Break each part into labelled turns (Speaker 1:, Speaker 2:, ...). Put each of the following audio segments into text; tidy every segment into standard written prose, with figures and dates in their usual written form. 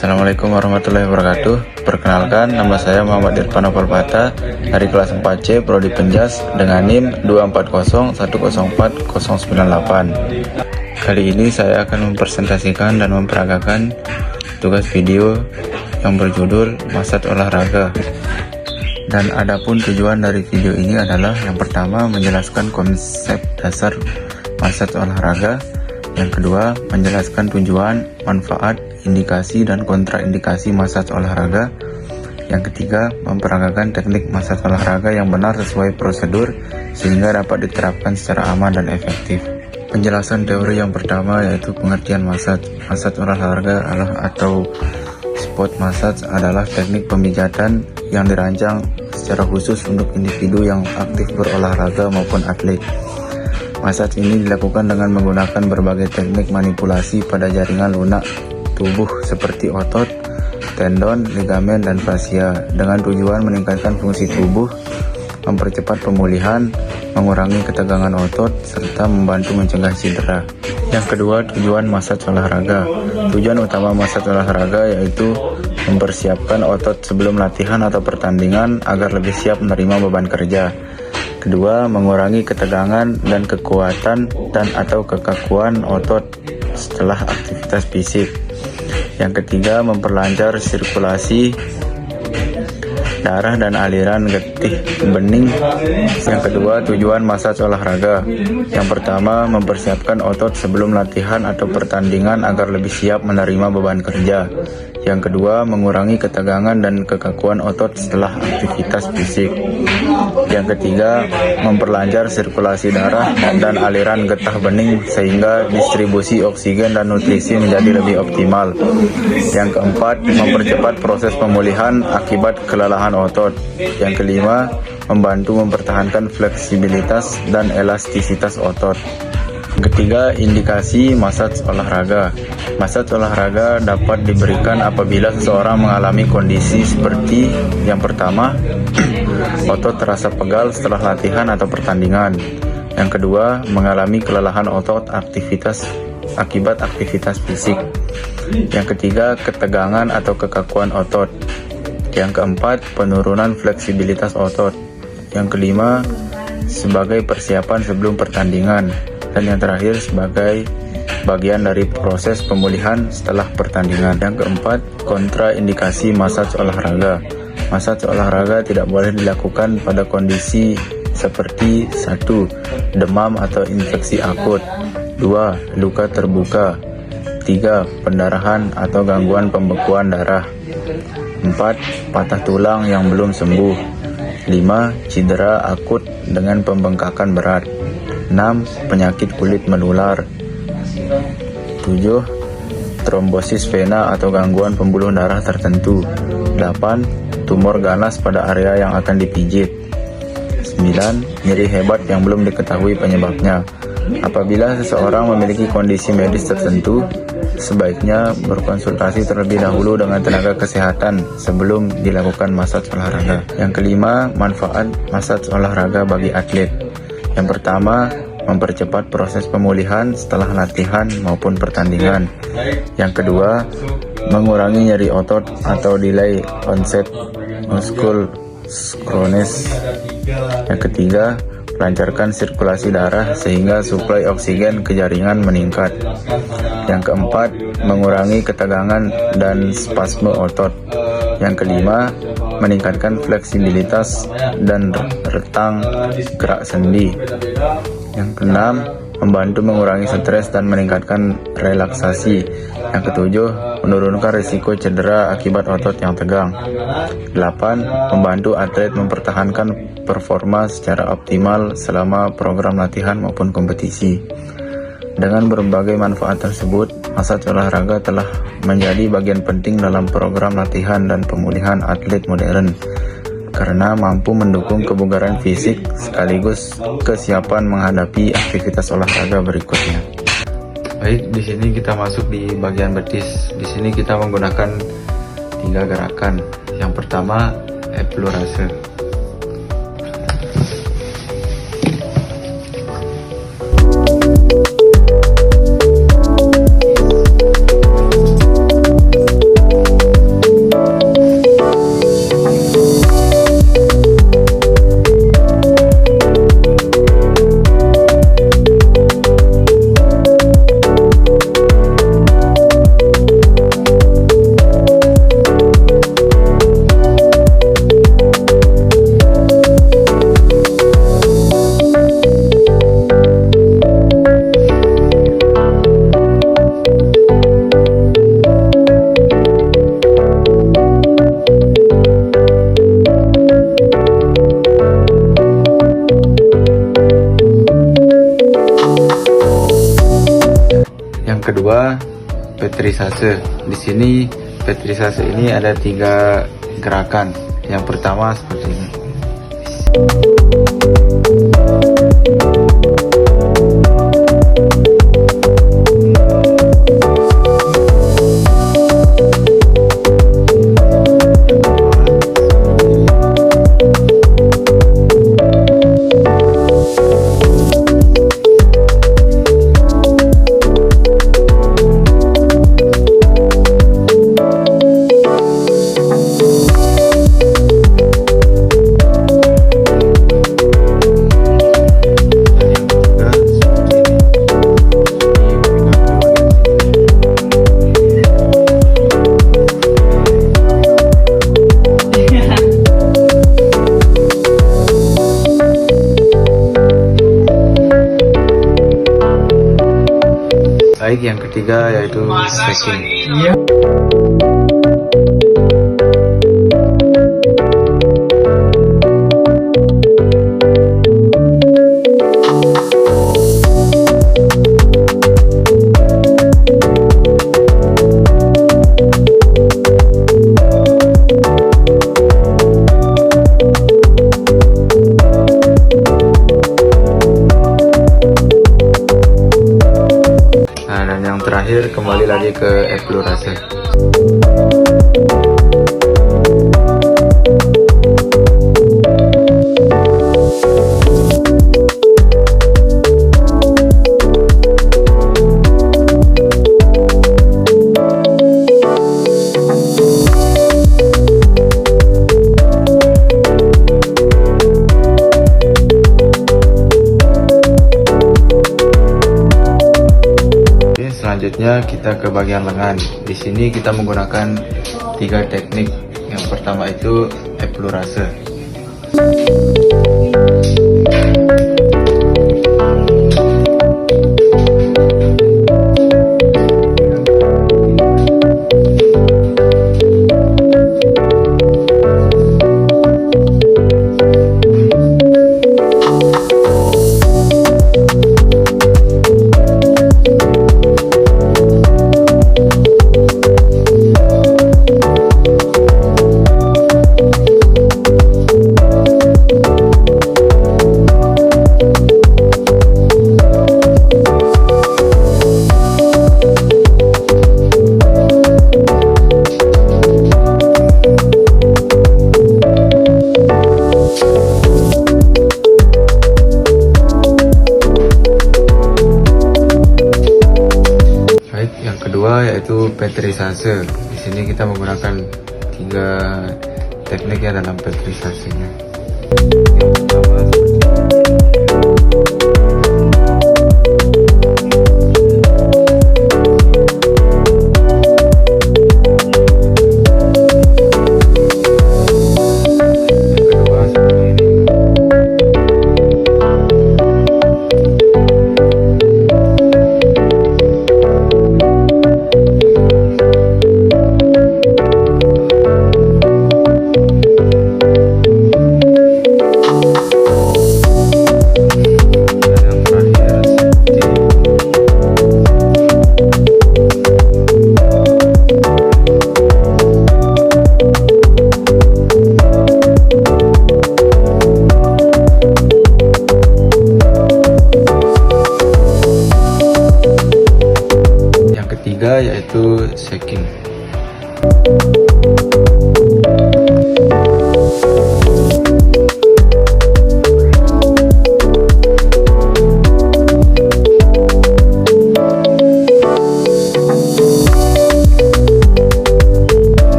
Speaker 1: Assalamualaikum warahmatullahi wabarakatuh. Perkenalkan, nama saya Muhammad Irfan Apalpata dari kelas 4C Prodi Penjas dengan NIM 24010404098. Kali ini saya akan mempresentasikan dan memperagakan tugas video yang berjudul Massage Olahraga. Dan adapun tujuan dari video ini adalah yang pertama menjelaskan konsep dasar massage olahraga, yang kedua menjelaskan tujuan, manfaat, indikasi dan kontraindikasi massage olahraga, yang ketiga memperagakan teknik massage olahraga yang benar sesuai prosedur sehingga dapat diterapkan secara aman dan efektif. Penjelasan teori yang pertama yaitu pengertian massage. Massage olahraga atau spot massage adalah teknik pemijatan yang dirancang secara khusus untuk individu yang aktif berolahraga maupun atlet. Massage ini dilakukan dengan menggunakan berbagai teknik manipulasi pada jaringan lunak tubuh seperti otot, tendon, ligamen, dan fascia dengan tujuan meningkatkan fungsi tubuh, mempercepat pemulihan, mengurangi ketegangan otot, serta membantu mencegah cedera. Yang kedua, tujuan massage olahraga. Tujuan utama massage olahraga yaitu mempersiapkan otot sebelum latihan atau pertandingan agar lebih siap menerima beban kerja. Kedua, mengurangi ketegangan dan kekuatan dan atau kekakuan otot setelah aktivitas fisik. Yang ketiga, memperlancar sirkulasi darah dan aliran getih bening. Yang kedua, tujuan massage olahraga. Yang pertama, mempersiapkan otot sebelum latihan atau pertandingan agar lebih siap menerima beban kerja. Yang kedua, mengurangi ketegangan dan kekakuan otot setelah aktivitas fisik. Yang ketiga, memperlancar sirkulasi darah dan aliran getah bening sehingga distribusi oksigen dan nutrisi menjadi lebih optimal. Yang keempat, mempercepat proses pemulihan akibat kelelahan otot. Yang kelima, membantu mempertahankan fleksibilitas dan elastisitas otot. Ketiga, indikasi massage olahraga. Massage olahraga dapat diberikan apabila seseorang mengalami kondisi seperti yang pertama, otot terasa pegal setelah latihan atau pertandingan. Yang kedua, mengalami kelelahan otot akibat aktivitas fisik. Yang ketiga, ketegangan atau kekakuan otot. Yang keempat, penurunan fleksibilitas otot. Yang kelima, sebagai persiapan sebelum pertandingan. Dan yang terakhir sebagai bagian dari proses pemulihan setelah pertandingan. Yang keempat, kontraindikasi massage olahraga. Massage olahraga tidak boleh dilakukan pada kondisi seperti 1. Demam atau infeksi akut. 2. Luka terbuka. 3. Pendarahan atau gangguan pembekuan darah. 4. Patah tulang yang belum sembuh. 5. Cedera akut dengan pembengkakan berat. 6. Penyakit kulit menular. 7. Trombosis vena atau gangguan pembuluh darah tertentu. 8. Tumor ganas pada area yang akan dipijit. 9. Nyeri hebat yang belum diketahui penyebabnya. Apabila seseorang memiliki kondisi medis tertentu, sebaiknya berkonsultasi terlebih dahulu dengan tenaga kesehatan sebelum dilakukan massage olahraga. Yang kelima, manfaat massage olahraga bagi atlet. Yang pertama, mempercepat proses pemulihan setelah latihan maupun pertandingan. Yang kedua, mengurangi nyeri otot atau delay onset muscle soreness. Yang ketiga, melancarkan sirkulasi darah sehingga suplai oksigen ke jaringan meningkat. Yang keempat, mengurangi ketegangan dan spasme otot. Yang kelima, meningkatkan fleksibilitas dan rentang gerak sendi. Yang keenam, membantu mengurangi stres dan meningkatkan relaksasi. Yang ketujuh, menurunkan risiko cedera akibat otot yang tegang. 8. Membantu atlet mempertahankan performa secara optimal selama program latihan maupun kompetisi. Dengan berbagai manfaat tersebut, massage olahraga telah menjadi bagian penting dalam program latihan dan pemulihan atlet modern karena mampu mendukung kebugaran fisik sekaligus kesiapan menghadapi aktivitas olahraga berikutnya. Baik, di sini kita masuk di bagian betis. Di sini kita menggunakan 3 gerakan. Yang pertama, explorase. kedua, petrisase. Di sini petrisase ini ada 3 gerakan. Yang pertama seperti ini. Baik, yang ketiga yaitu stretching. Dan yang terakhir kembali lagi ke eksplorasi. Selanjutnya kita ke bagian lengan. Di sini kita menggunakan 3 teknik. Yang pertama itu eksplorasi. Yang kedua yaitu petrisase. Di sini kita menggunakan 3 teknik ya dalam petrisasenya. Yang pertama yaitu shaking.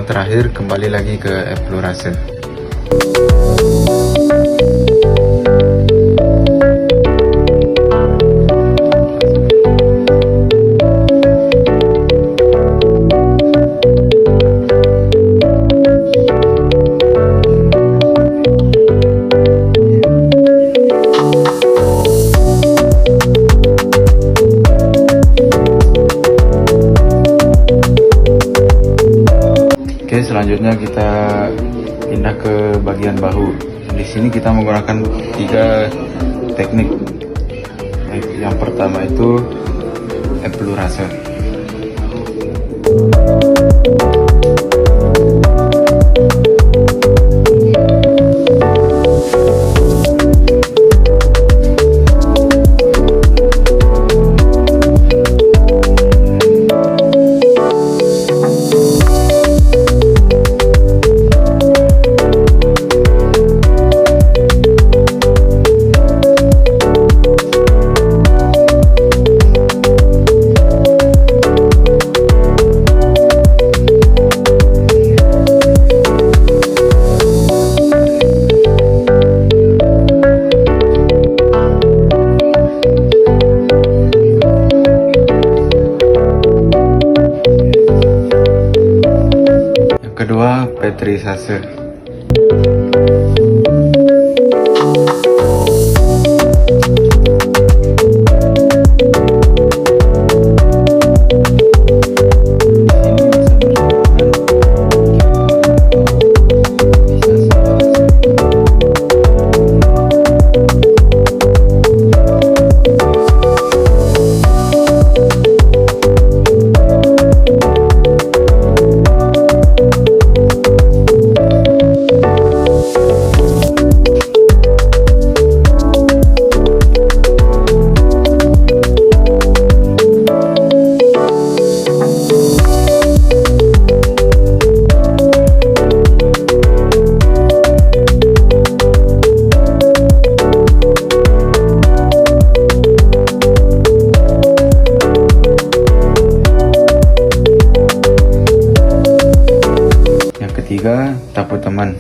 Speaker 1: Terakhir kembali lagi ke eksplorasi. ke bagian bahu. Di sini kita menggunakan 3 teknik. Yang pertama itu epilurase. Kedua, petrisase. Ketiga, tapu teman.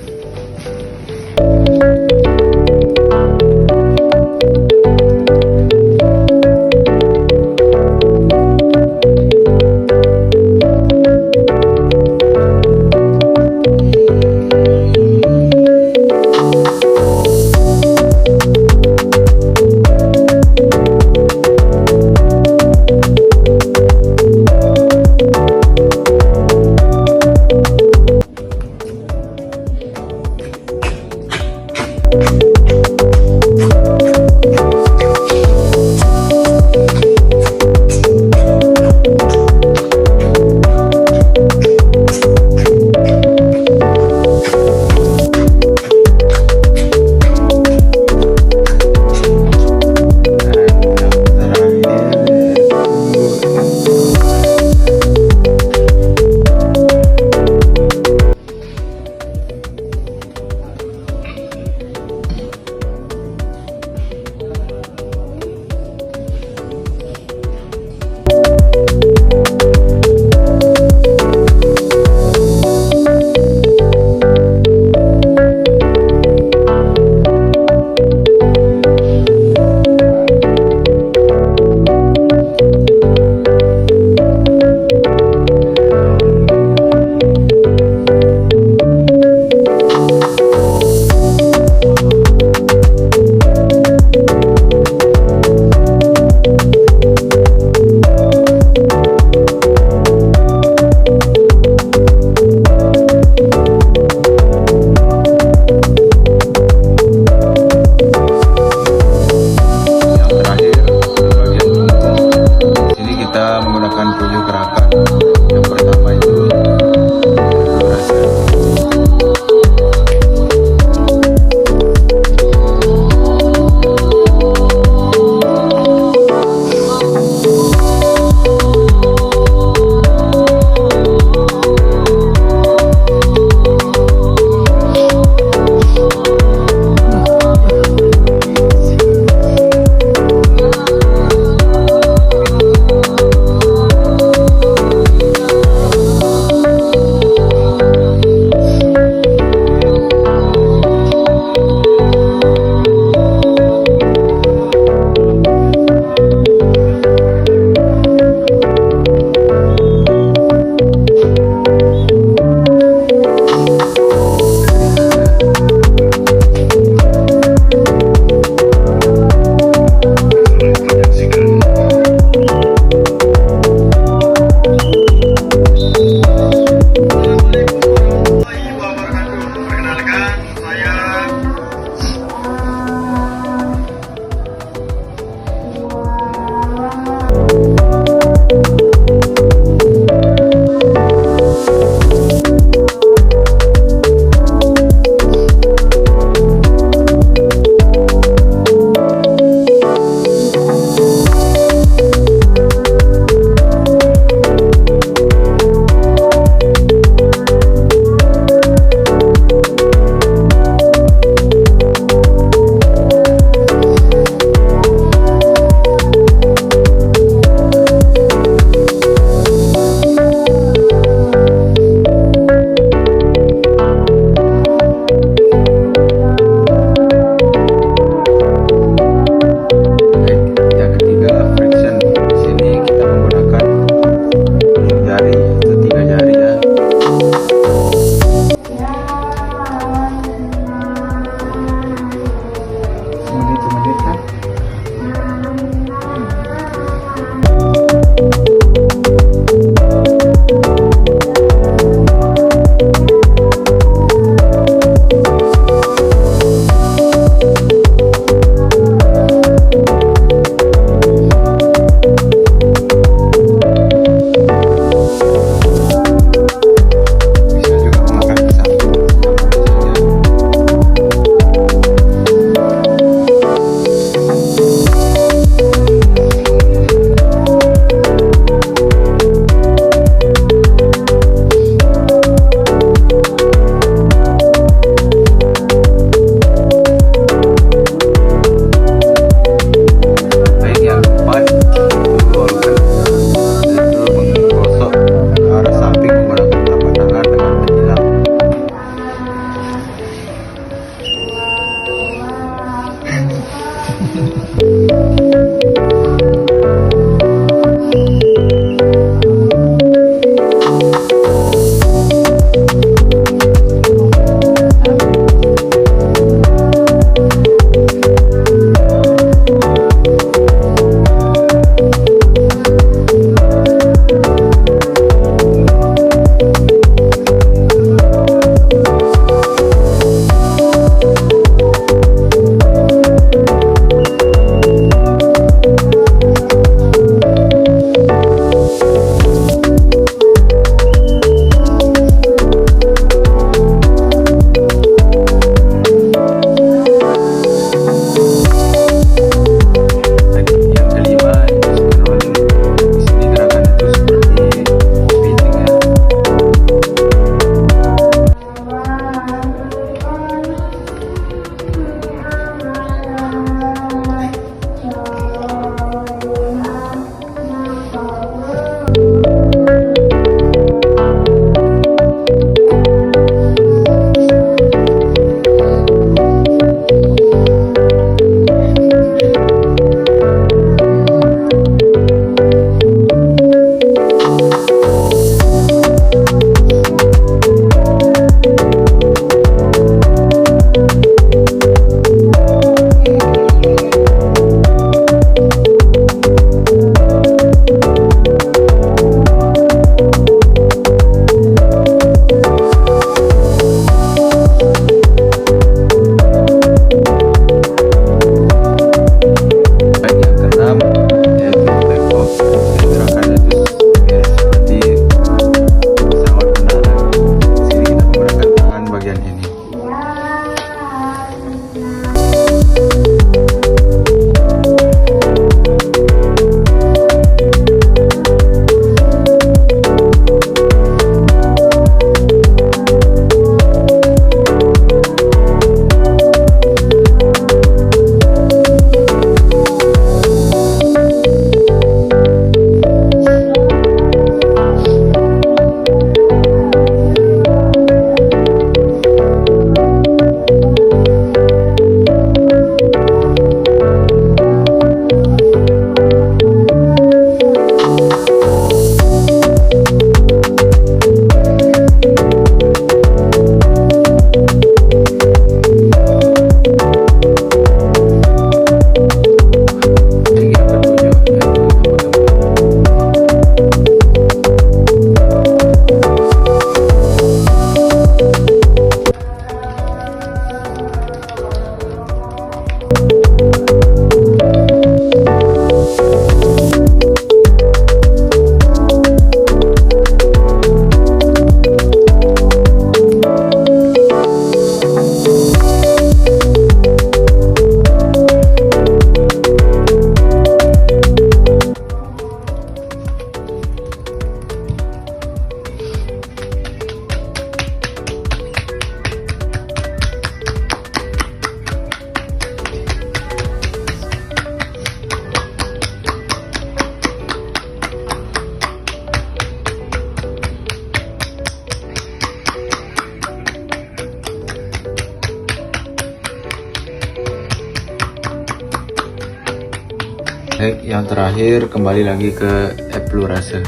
Speaker 1: Baik, yang terakhir kembali lagi ke Eplurase.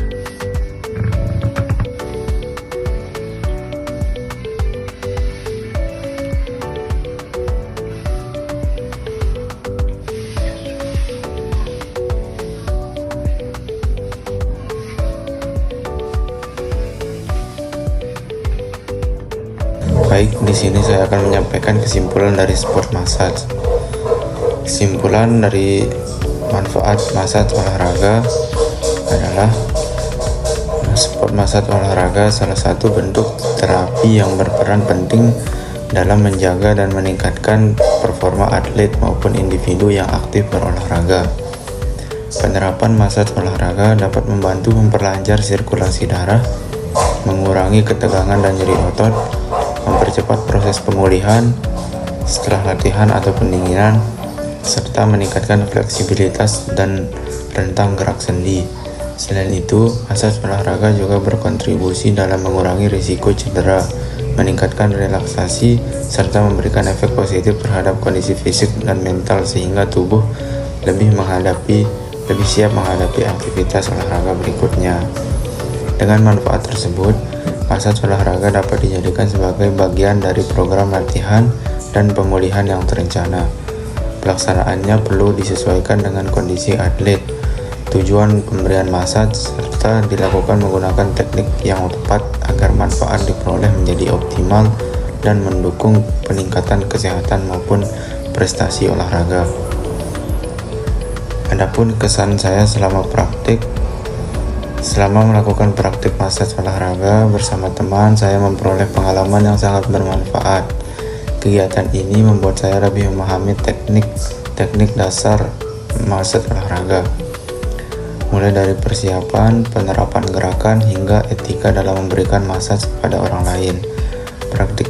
Speaker 1: Baik, di sini saya akan menyampaikan kesimpulan dari sport massage. Kesimpulan dari manfaat massage olahraga adalah sport massage olahraga salah satu bentuk terapi yang berperan penting dalam menjaga dan meningkatkan performa atlet maupun individu yang aktif berolahraga. Penerapan massage olahraga dapat membantu memperlancar sirkulasi darah, mengurangi ketegangan dan nyeri otot, mempercepat proses pemulihan setelah latihan atau pendinginan, serta meningkatkan fleksibilitas dan rentang gerak sendi. Selain itu, massage olahraga juga berkontribusi dalam mengurangi risiko cedera, meningkatkan relaksasi, serta memberikan efek positif terhadap kondisi fisik dan mental sehingga tubuh lebih siap menghadapi aktivitas olahraga berikutnya. Dengan manfaat tersebut, massage olahraga dapat dijadikan sebagai bagian dari program latihan dan pemulihan yang terencana. Pelaksanaannya perlu disesuaikan dengan kondisi atlet, tujuan pemberian massage, serta dilakukan menggunakan teknik yang tepat agar manfaat diperoleh menjadi optimal dan mendukung peningkatan kesehatan maupun prestasi olahraga. Adapun kesan saya selama melakukan praktik massage olahraga bersama teman, saya memperoleh pengalaman yang sangat bermanfaat. Kegiatan ini membuat saya lebih memahami teknik dasar massage olahraga, mulai dari persiapan, penerapan gerakan, hingga etika dalam memberikan massage pada orang lain. Praktik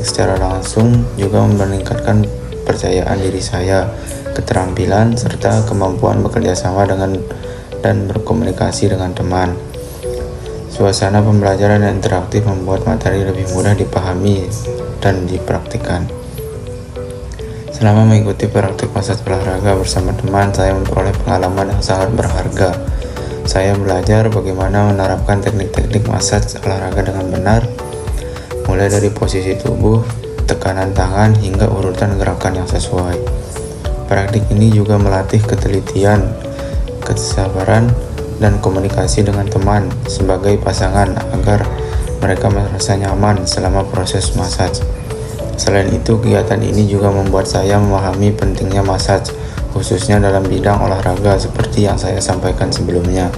Speaker 1: secara langsung juga meningkatkan kepercayaan diri saya, keterampilan, serta kemampuan bekerja sama dan berkomunikasi dengan teman. Suasana pembelajaran yang interaktif membuat materi lebih mudah dipahami dan dipraktikkan. Selama mengikuti praktik massage olahraga bersama teman, saya memperoleh pengalaman yang sangat berharga. Saya belajar bagaimana menerapkan teknik-teknik massage olahraga dengan benar, mulai dari posisi tubuh, tekanan tangan, hingga urutan gerakan yang sesuai. Praktik ini juga melatih ketelitian, kesabaran, dan komunikasi dengan teman sebagai pasangan agar mereka merasa nyaman selama proses massage. Selain itu, kegiatan ini juga membuat saya memahami pentingnya massage, khususnya dalam bidang olahraga seperti yang saya sampaikan sebelumnya.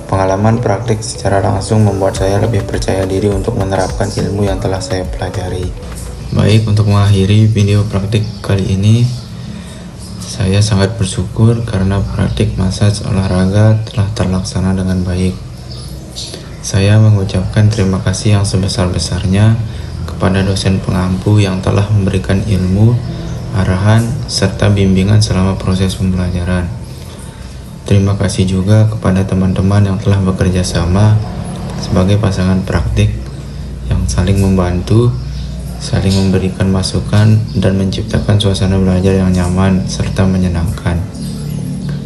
Speaker 1: Pengalaman praktik secara langsung membuat saya lebih percaya diri untuk menerapkan ilmu yang telah saya pelajari. Baik, untuk mengakhiri video praktik kali ini, saya sangat bersyukur karena praktik massage olahraga telah terlaksana dengan baik. Saya mengucapkan terima kasih yang sebesar-besarnya kepada dosen pengampu yang telah memberikan ilmu, arahan, serta bimbingan selama proses pembelajaran. Terima kasih juga kepada teman-teman yang telah bekerja sama sebagai pasangan praktik yang saling membantu, saling memberikan masukan, dan menciptakan suasana belajar yang nyaman serta menyenangkan.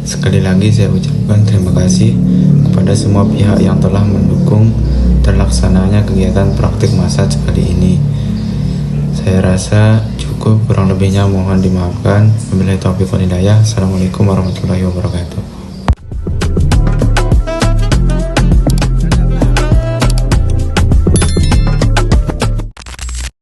Speaker 1: Sekali lagi saya ucapkan terima kasih kepada semua pihak yang telah mendukung terlaksananya kegiatan praktik massage kali ini. Saya rasa cukup, kurang lebihnya mohon dimaafkan. Wabillahi taufiq wal hidayah. Assalamualaikum warahmatullahi wabarakatuh.